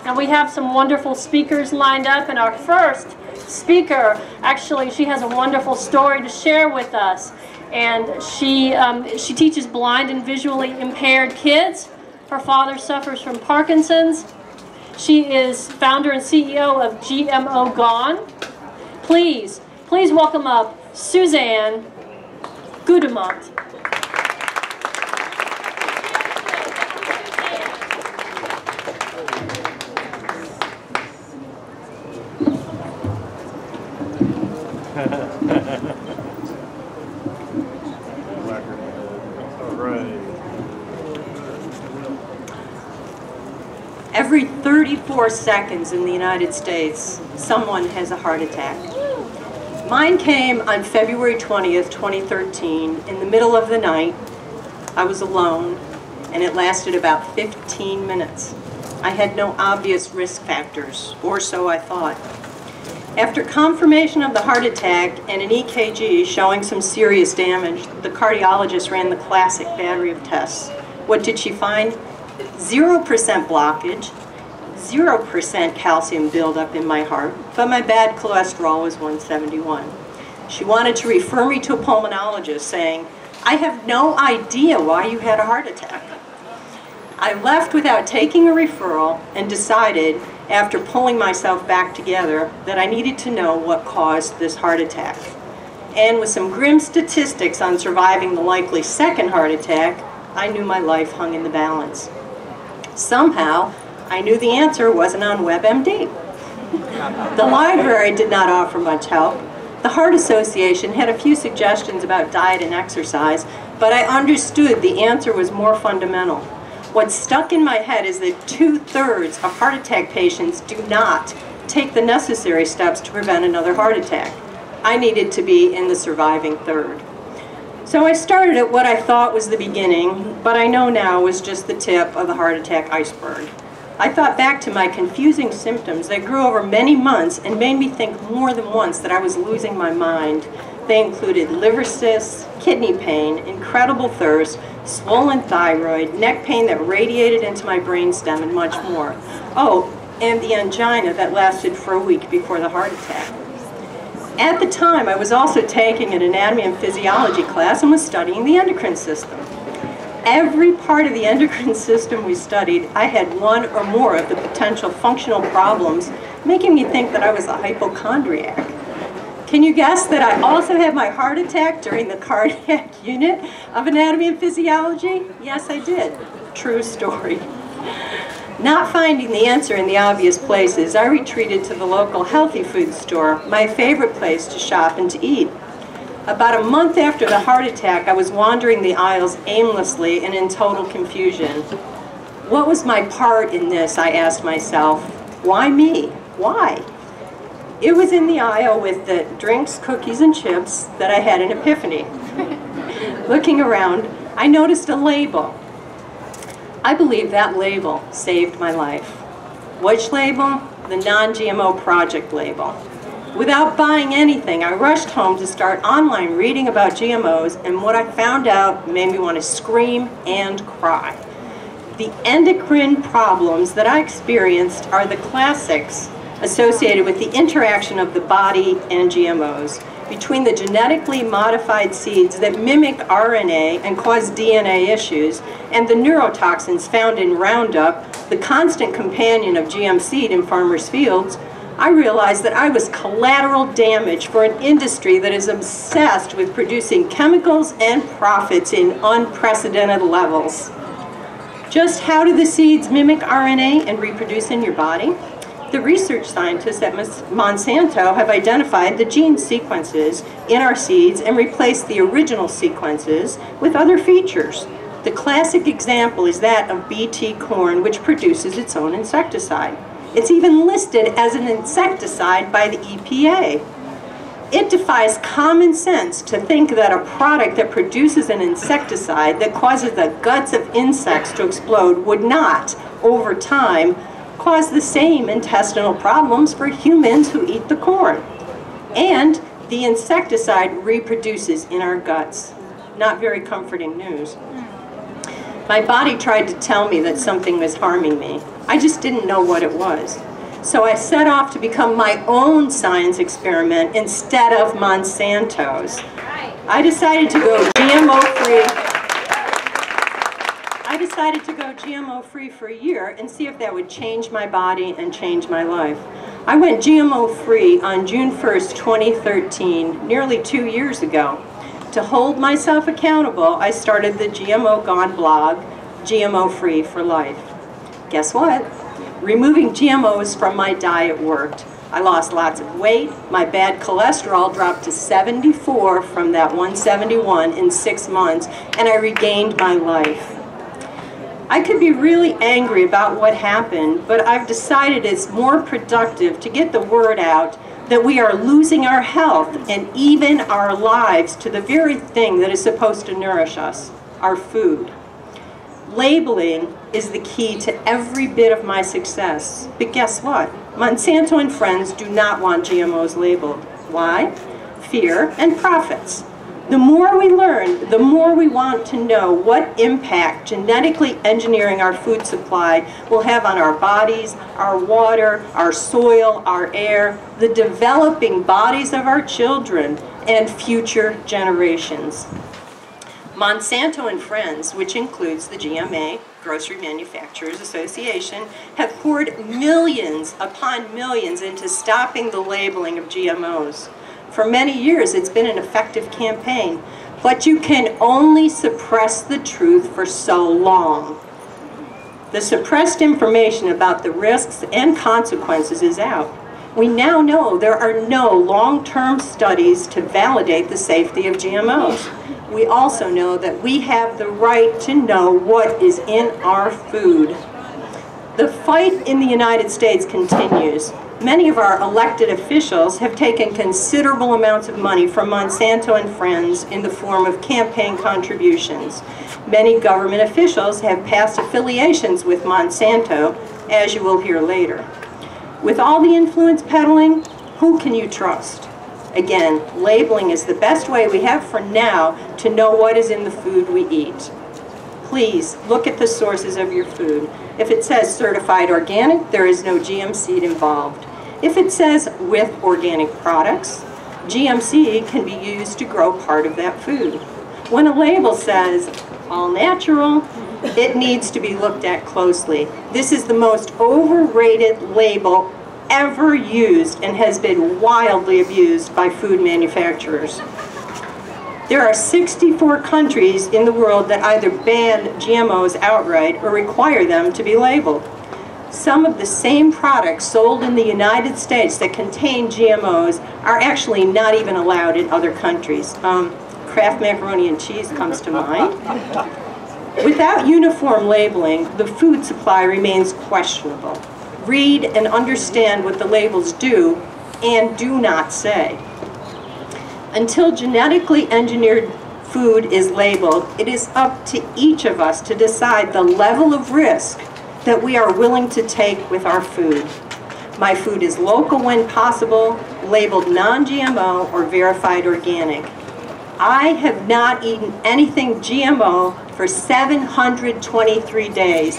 And we have some wonderful speakers lined up, and our first speaker, actually, she has a wonderful story to share with us. And she teaches blind and visually impaired kids. Her father suffers from Parkinson's. She is founder and CEO of GMO Gone. Please welcome up Suzanne Goodemote. Every 34 seconds in the United States, someone has a heart attack. Mine came on February 20th, 2013, in the middle of the night. I was alone, and it lasted about 15 minutes. I had no obvious risk factors, or so I thought. After confirmation of the heart attack and an EKG showing some serious damage, the cardiologist ran the classic battery of tests. What did she find? 0% blockage, 0% calcium buildup in my heart, but my bad cholesterol was 171. She wanted to refer me to a pulmonologist, saying, "I have no idea why you had a heart attack." I left without taking a referral and decided, after pulling myself back together, that I needed to know what caused this heart attack. And with some grim statistics on surviving the likely second heart attack, I knew my life hung in the balance. Somehow, I knew the answer wasn't on WebMD. The library did not offer much help. The Heart Association had a few suggestions about diet and exercise, but I understood the answer was more fundamental. What stuck in my head is that 2/3 of heart attack patients do not take the necessary steps to prevent another heart attack. I needed to be in the surviving third. So I started at what I thought was the beginning, but I know now was just the tip of the heart attack iceberg. I thought back to my confusing symptoms that grew over many months and made me think more than once that I was losing my mind. They included liver cysts, kidney pain, incredible thirst, swollen thyroid, neck pain that radiated into my brainstem, and much more. Oh, and the angina that lasted for a week before the heart attack. At the time, I was also taking an anatomy and physiology class and was studying the endocrine system. Every part of the endocrine system we studied, I had one or more of the potential functional problems, making me think that I was a hypochondriac. Can you guess that I also had my heart attack during the cardiac unit of anatomy and physiology? Yes, I did. True story. Not finding the answer in the obvious places, I retreated to the local healthy food store, my favorite place to shop and to eat. About a month after the heart attack, I was wandering the aisles aimlessly and in total confusion. What was my part in this, I asked myself. Why me? Why? It was in the aisle with the drinks, cookies, and chips that I had an epiphany. Looking around, I noticed a label. I believe that label saved my life. Which label? The non-GMO project label. Without buying anything, I rushed home to start online reading about GMOs, and what I found out made me want to scream and cry. The endocrine problems that I experienced are the classics associated with the interaction of the body and GMOs, between the genetically modified seeds that mimic RNA and cause DNA issues, and the neurotoxins found in Roundup, the constant companion of GM seed in farmers' fields, I realized that I was collateral damage for an industry that is obsessed with producing chemicals and profits in unprecedented levels. Just how do the seeds mimic RNA and reproduce in your body? The research scientists at Monsanto have identified the gene sequences in our seeds and replaced the original sequences with other features. The classic example is that of BT corn, which produces its own insecticide. It's even listed as an insecticide by the EPA. It defies common sense to think that a product that produces an insecticide that causes the guts of insects to explode would not, over time, cause the same intestinal problems for humans who eat the corn. And the insecticide reproduces in our guts. Not very comforting news. My body tried to tell me that something was harming me. I just didn't know what it was. So I set off to become my own science experiment instead of Monsanto's. I decided to go GMO-free. I decided to go GMO-free for a year and see if that would change my body and change my life. I went GMO-free on June 1st, 2013, nearly 2 years ago. To hold myself accountable, I started the GMO Gone blog, GMO-free for life. Guess what? Removing GMOs from my diet worked. I lost lots of weight, my bad cholesterol dropped to 74 from that 171 in 6 months, and I regained my life. I could be really angry about what happened, but I've decided it's more productive to get the word out that we are losing our health and even our lives to the very thing that is supposed to nourish us, our food. Labeling is the key to every bit of my success. But guess what? Monsanto and friends do not want GMOs labeled. Why? Fear and profits. The more we learn, the more we want to know what impact genetically engineering our food supply will have on our bodies, our water, our soil, our air, the developing bodies of our children, and future generations. Monsanto and Friends, which includes the GMA, Grocery Manufacturers Association, have poured millions upon millions into stopping the labeling of GMOs. For many years, it's been an effective campaign, but you can only suppress the truth for so long. The suppressed information about the risks and consequences is out. We now know there are no long-term studies to validate the safety of GMOs. We also know that we have the right to know what is in our food. The fight in the United States continues. Many of our elected officials have taken considerable amounts of money from Monsanto and Friends in the form of campaign contributions. Many government officials have passed affiliations with Monsanto, as you will hear later. With all the influence peddling, who can you trust? Again, labeling is the best way we have for now to know what is in the food we eat. Please look at the sources of your food. If it says certified organic, there is no GM seed involved. If it says with organic products, GMC can be used to grow part of that food. When a label says all natural, it needs to be looked at closely. This is the most overrated label ever used and has been wildly abused by food manufacturers. There are 64 countries in the world that either ban GMOs outright or require them to be labeled. Some of the same products sold in the United States that contain GMOs are actually not even allowed in other countries. Kraft macaroni and cheese comes to mind. Without uniform labeling, the food supply remains questionable. Read and understand what the labels do and do not say. Until genetically engineered food is labeled, it is up to each of us to decide the level of risk that we are willing to take with our food. My food is local when possible, labeled non-GMO or verified organic. I have not eaten anything GMO for 723 days.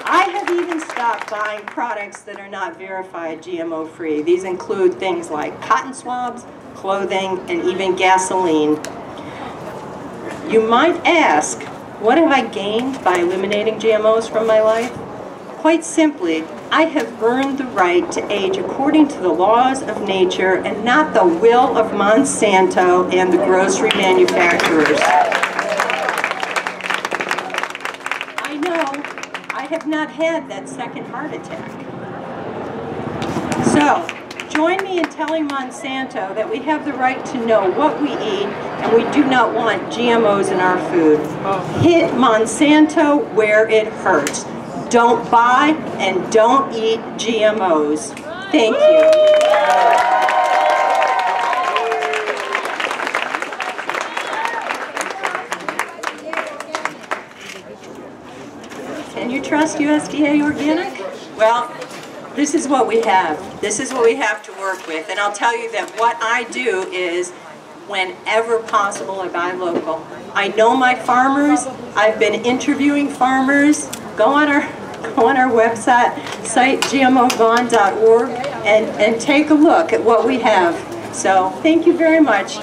I have even stopped buying products that are not verified GMO-free. These include things like cotton swabs, clothing, and even gasoline. You might ask, what have I gained by eliminating GMOs from my life? Quite simply, I have earned the right to age according to the laws of nature and not the will of Monsanto and the grocery manufacturers. I know I have not had that second heart attack. So, join me in telling Monsanto that we have the right to know what we eat and we do not want GMOs in our food. Hit Monsanto where it hurts. Don't buy and don't eat GMOs. Thank you. Can you trust USDA organic? Well, this is what we have. This is what we have to work with. And I'll tell you that what I do is whenever possible, I buy local. I know my farmers. I've been interviewing farmers. Go on our website, gmovon.org, and take a look at what we have. So thank you very much.